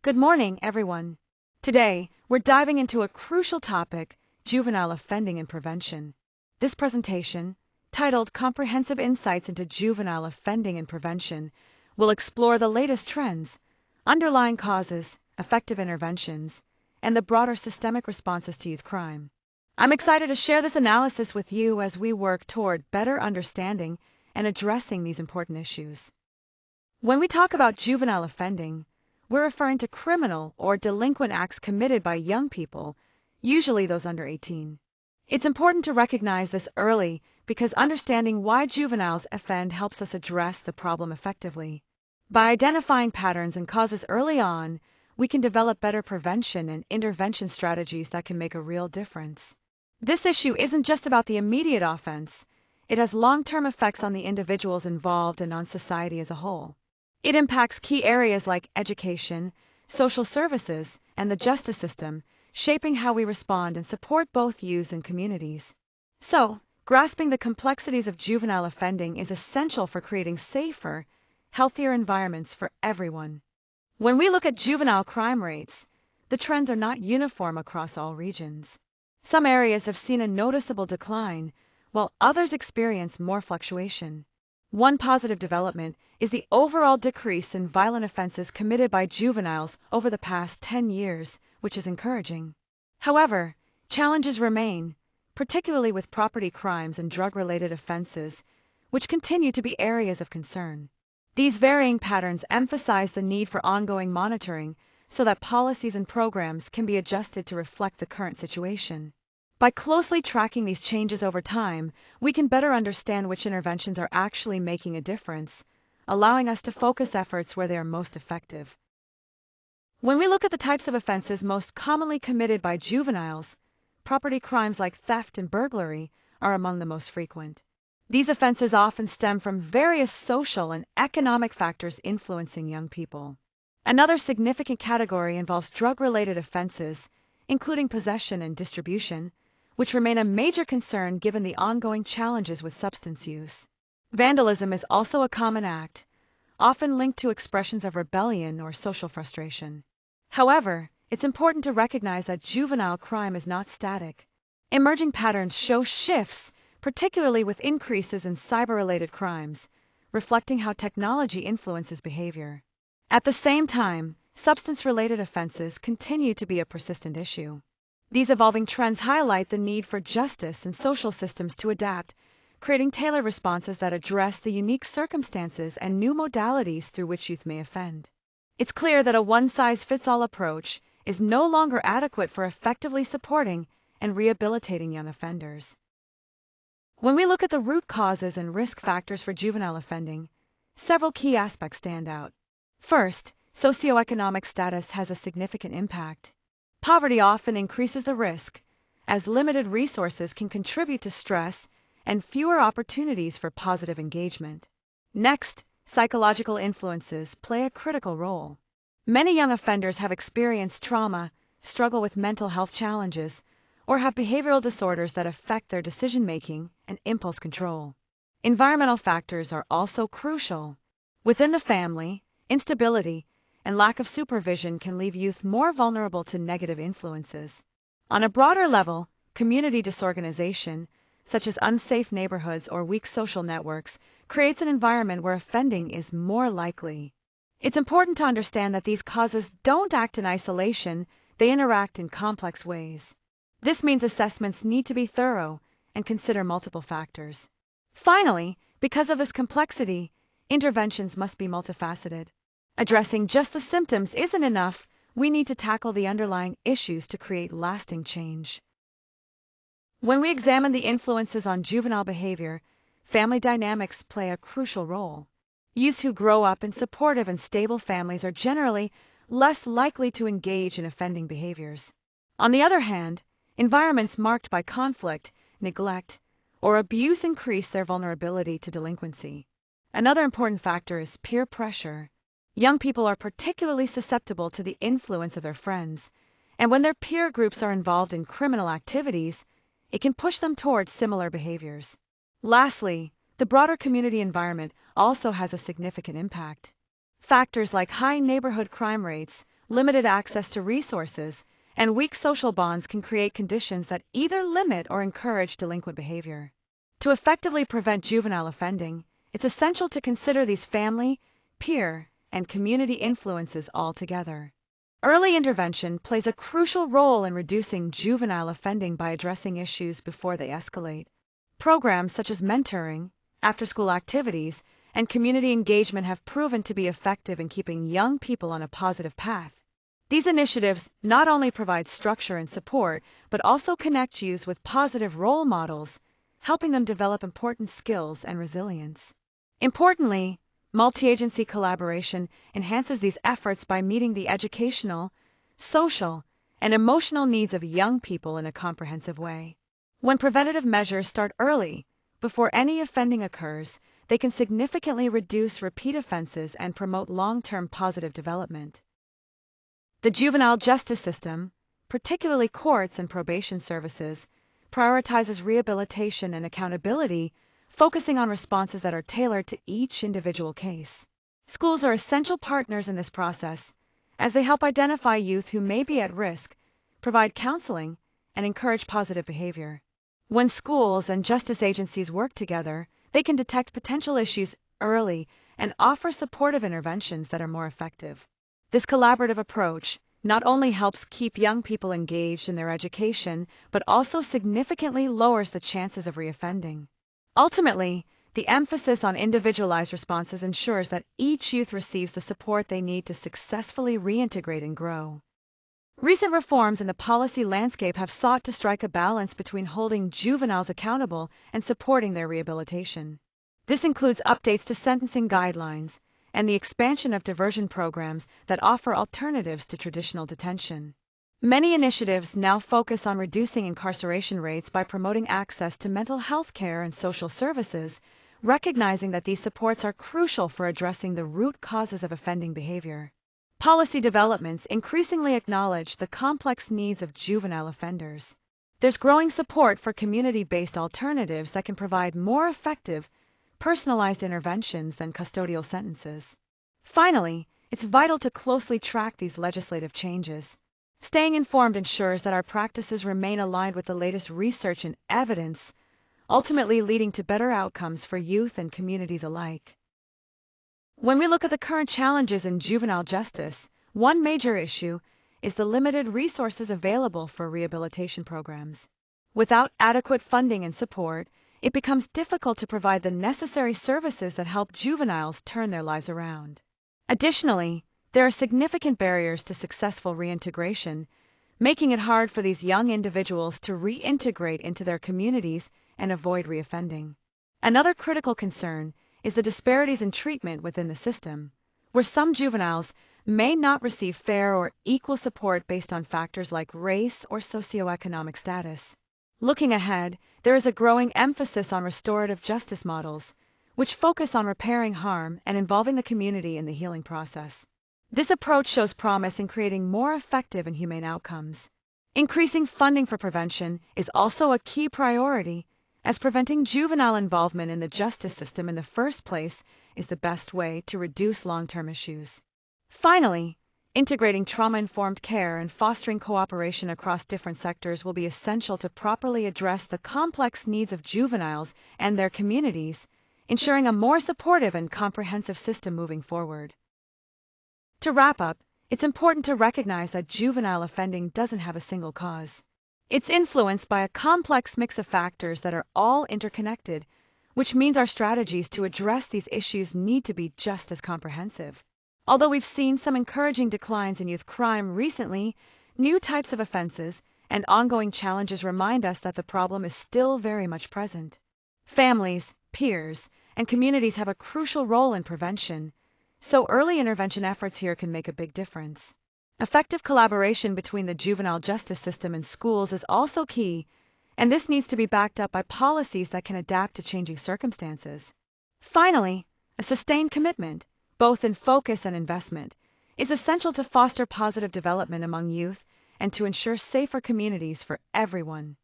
Good morning, everyone. Today, we're diving into a crucial topic, juvenile offending and prevention. This presentation, titled Comprehensive Insights into Juvenile Offending and Prevention, will explore the latest trends, underlying causes, effective interventions, and the broader systemic responses to youth crime. I'm excited to share this analysis with you as we work toward better understanding and addressing these important issues. When we talk about juvenile offending, we're referring to criminal or delinquent acts committed by young people, usually those under 18. It's important to recognize this early because understanding why juveniles offend helps us address the problem effectively. By identifying patterns and causes early on, we can develop better prevention and intervention strategies that can make a real difference. This issue isn't just about the immediate offense, it has long-term effects on the individuals involved and on society as a whole. It impacts key areas like education, social services, and the justice system, shaping how we respond and support both youths and communities. So, grasping the complexities of juvenile offending is essential for creating safer, healthier environments for everyone. When we look at juvenile crime rates, the trends are not uniform across all regions. Some areas have seen a noticeable decline, while others experience more fluctuation. One positive development is the overall decrease in violent offenses committed by juveniles over the past 10 years, which is encouraging. However, challenges remain, particularly with property crimes and drug-related offenses, which continue to be areas of concern. These varying patterns emphasize the need for ongoing monitoring so that policies and programs can be adjusted to reflect the current situation. By closely tracking these changes over time, we can better understand which interventions are actually making a difference, allowing us to focus efforts where they are most effective. When we look at the types of offenses most commonly committed by juveniles, property crimes like theft and burglary are among the most frequent. These offenses often stem from various social and economic factors influencing young people. Another significant category involves drug-related offenses, including possession and distribution, which remain a major concern given the ongoing challenges with substance use. Vandalism is also a common act, often linked to expressions of rebellion or social frustration. However, it's important to recognize that juvenile crime is not static. Emerging patterns show shifts, particularly with increases in cyber-related crimes, reflecting how technology influences behavior. At the same time, substance-related offenses continue to be a persistent issue. These evolving trends highlight the need for justice and social systems to adapt, creating tailored responses that address the unique circumstances and new modalities through which youth may offend. It's clear that a one-size-fits-all approach is no longer adequate for effectively supporting and rehabilitating young offenders. When we look at the root causes and risk factors for juvenile offending, several key aspects stand out. First, socioeconomic status has a significant impact. Poverty often increases the risk, as limited resources can contribute to stress and fewer opportunities for positive engagement. Next, psychological influences play a critical role. Many young offenders have experienced trauma, struggle with mental health challenges, or have behavioral disorders that affect their decision-making and impulse control. Environmental factors are also crucial. Within the family, instability and lack of supervision can leave youth more vulnerable to negative influences. On a broader level, community disorganization, such as unsafe neighborhoods or weak social networks, creates an environment where offending is more likely. It's important to understand that these causes don't act in isolation, they interact in complex ways. This means assessments need to be thorough and consider multiple factors. Finally, because of this complexity, interventions must be multifaceted. Addressing just the symptoms isn't enough, we need to tackle the underlying issues to create lasting change. When we examine the influences on juvenile behavior, family dynamics play a crucial role. Youths who grow up in supportive and stable families are generally less likely to engage in offending behaviors. On the other hand, environments marked by conflict, neglect, or abuse increase their vulnerability to delinquency. Another important factor is peer pressure. Young people are particularly susceptible to the influence of their friends, and when their peer groups are involved in criminal activities, it can push them towards similar behaviors. Lastly, the broader community environment also has a significant impact. Factors like high neighborhood crime rates limited access to resources, and weak social bonds can create conditions that either limit or encourage delinquent behavior. To effectively prevent juvenile offending, it's essential to consider these family, peer, and community influences all together. Early intervention plays a crucial role in reducing juvenile offending by addressing issues before they escalate. Programs such as mentoring, after-school activities, and community engagement have proven to be effective in keeping young people on a positive path. These initiatives not only provide structure and support, but also connect youth with positive role models, helping them develop important skills and resilience. Importantly, multi-agency collaboration enhances these efforts by meeting the educational, social, and emotional needs of young people in a comprehensive way. When preventative measures start early, before any offending occurs, they can significantly reduce repeat offenses and promote long-term positive development. The juvenile justice system, particularly courts and probation services, prioritizes rehabilitation and accountability, focusing on responses that are tailored to each individual case. Schools are essential partners in this process, as they help identify youth who may be at risk, provide counseling, and encourage positive behavior. When schools and justice agencies work together, they can detect potential issues early and offer supportive interventions that are more effective. This collaborative approach not only helps keep young people engaged in their education, but also significantly lowers the chances of reoffending. Ultimately, the emphasis on individualized responses ensures that each youth receives the support they need to successfully reintegrate and grow. Recent reforms in the policy landscape have sought to strike a balance between holding juveniles accountable and supporting their rehabilitation. This includes updates to sentencing guidelines and the expansion of diversion programs that offer alternatives to traditional detention. Many initiatives now focus on reducing incarceration rates by promoting access to mental health care and social services, recognizing that these supports are crucial for addressing the root causes of offending behavior. Policy developments increasingly acknowledge the complex needs of juvenile offenders. There's growing support for community-based alternatives that can provide more effective, personalized interventions than custodial sentences. Finally, it's vital to closely track these legislative changes. Staying informed ensures that our practices remain aligned with the latest research and evidence, ultimately leading to better outcomes for youth and communities alike. When we look at the current challenges in juvenile justice, one major issue is the limited resources available for rehabilitation programs. Without adequate funding and support, it becomes difficult to provide the necessary services that help juveniles turn their lives around. Additionally, there are significant barriers to successful reintegration, making it hard for these young individuals to reintegrate into their communities and avoid reoffending. Another critical concern is the disparities in treatment within the system, where some juveniles may not receive fair or equal support based on factors like race or socioeconomic status. Looking ahead, there is a growing emphasis on restorative justice models, which focus on repairing harm and involving the community in the healing process. This approach shows promise in creating more effective and humane outcomes. Increasing funding for prevention is also a key priority, as preventing juvenile involvement in the justice system in the first place is the best way to reduce long-term issues. Finally, integrating trauma-informed care and fostering cooperation across different sectors will be essential to properly address the complex needs of juveniles and their communities, ensuring a more supportive and comprehensive system moving forward. To wrap up, it's important to recognize that juvenile offending doesn't have a single cause. It's influenced by a complex mix of factors that are all interconnected, which means our strategies to address these issues need to be just as comprehensive. Although we've seen some encouraging declines in youth crime recently, new types of offenses and ongoing challenges remind us that the problem is still very much present. Families, peers, and communities have a crucial role in prevention, so early intervention efforts here can make a big difference. Effective collaboration between the juvenile justice system and schools is also key, and this needs to be backed up by policies that can adapt to changing circumstances. Finally, a sustained commitment, both in focus and investment, is essential to foster positive development among youth and to ensure safer communities for everyone.